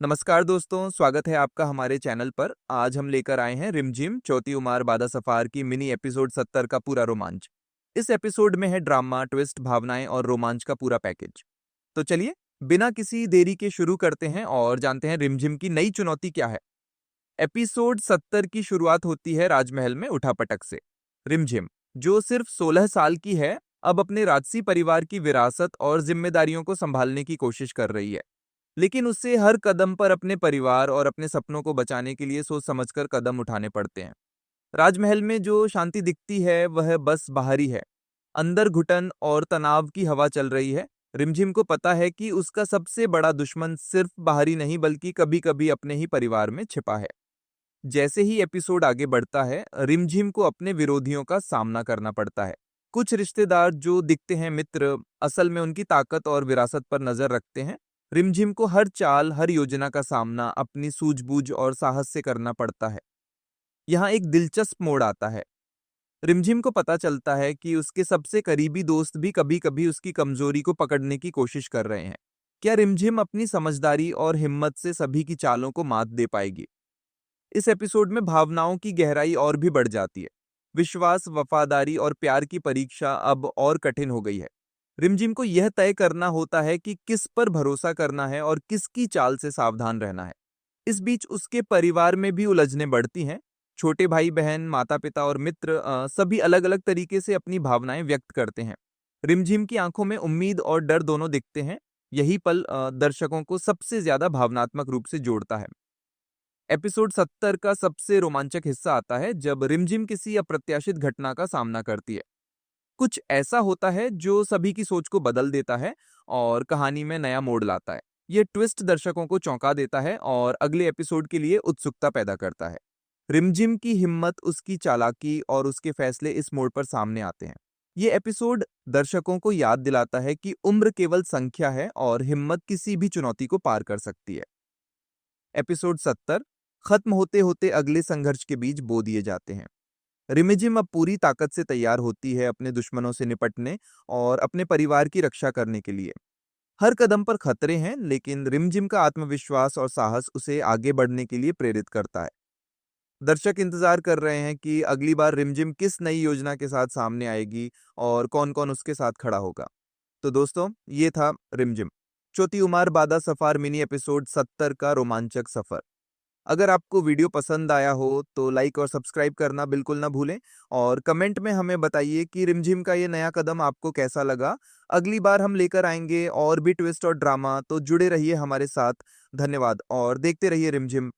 नमस्कार दोस्तों, स्वागत है आपका हमारे चैनल पर। आज हम लेकर आए हैं रिमझिम चौथी उमार बादा सफार की मिनी एपिसोड 70 का पूरा रोमांच। इस एपिसोड में है ड्रामा, ट्विस्ट, भावनाएं और रोमांच का पूरा पैकेज। तो चलिए, बिना किसी देरी के शुरू करते हैं और जानते हैं रिमझिम की नई चुनौती क्या है। एपिसोड 70 की शुरुआत होती है राजमहल में उठापटक से। रिमझिम, जो सिर्फ 16 साल की है, अब अपने राजसी परिवार की विरासत और जिम्मेदारियों को संभालने की कोशिश कर रही है। लेकिन उससे हर कदम पर अपने परिवार और अपने सपनों को बचाने के लिए सोच समझकर कदम उठाने पड़ते हैं। राजमहल में जो शांति दिखती है वह बस बाहरी है। अंदर घुटन और तनाव की हवा चल रही है। रिमझिम को पता है कि उसका सबसे बड़ा दुश्मन सिर्फ बाहरी नहीं बल्कि कभी-कभी अपने ही परिवार में छिपा है। जैसे ही एपिसोड आगे बढ़ता है, रिमझिम को अपने विरोधियों का सामना करना पड़ता है। कुछ रिश्तेदार जो दिखते हैं मित्र, असल में उनकी ताकत और विरासत पर नजर रखते हैं। रिमझिम को हर चाल, हर योजना का सामना अपनी सूझबूझ और साहस से करना पड़ता है। यहाँ एक दिलचस्प मोड़ आता है। रिमझिम को पता चलता है कि उसके सबसे करीबी दोस्त भी कभी-कभी उसकी कमजोरी को पकड़ने की कोशिश कर रहे हैं। क्या रिमझिम अपनी समझदारी और हिम्मत से सभी की चालों को मात दे पाएगी? इस एपिसोड में भावनाओं की गहराई और भी बढ़ जाती है। विश्वास, वफादारी और प्यार की परीक्षा अब और कठिन हो गई है। रिमझिम को यह तय करना होता है कि किस पर भरोसा करना है और किसकी चाल से सावधान रहना है। इस बीच उसके परिवार में भी उलझनें बढ़ती हैं। छोटे भाई बहन, माता पिता और मित्र सभी अलग अलग तरीके से अपनी भावनाएं व्यक्त करते हैं। रिमझिम की आंखों में उम्मीद और डर दोनों दिखते हैं। यही पल दर्शकों को सबसे ज्यादा भावनात्मक रूप से जोड़ता है। एपिसोड 70 का सबसे रोमांचक हिस्सा आता है जब रिमझिम किसी अप्रत्याशित घटना का सामना करती है। कुछ ऐसा होता है जो सभी की सोच को बदल देता है और कहानी में नया मोड़ लाता है। ये ट्विस्ट दर्शकों को चौंका देता है और अगले एपिसोड के लिए उत्सुकता पैदा करता है। रिमझिम की हिम्मत, उसकी चालाकी और उसके फैसले इस मोड़ पर सामने आते हैं। ये एपिसोड दर्शकों को याद दिलाता है कि उम्र केवल संख्या है और हिम्मत किसी भी चुनौती को पार कर सकती है। एपिसोड 70 खत्म होते होते अगले संघर्ष के बीज बो दिए जाते हैं। रिमिजिम अब पूरी ताकत से तैयार होती है अपने दुश्मनों से निपटने और अपने परिवार की रक्षा करने के लिए। हर कदम पर खतरे हैं, लेकिन रिमझिम का आत्मविश्वास और साहस उसे आगे बढ़ने के लिए प्रेरित करता है। दर्शक इंतजार कर रहे हैं कि अगली बार रिमझिम किस नई योजना के साथ सामने आएगी और कौन-कौन उसके साथ खड़ा होगा। तो दोस्तों, ये था रिमझिम चौथी उमार बादा सफार मिनी एपिसोड 70 का रोमांचक सफर। अगर आपको वीडियो पसंद आया हो तो लाइक और सब्सक्राइब करना बिल्कुल ना भूलें और कमेंट में हमें बताइए कि रिमझिम का ये नया कदम आपको कैसा लगा। अगली बार हम लेकर आएंगे और भी ट्विस्ट और ड्रामा, तो जुड़े रहिए हमारे साथ। धन्यवाद और देखते रहिए रिमझिम।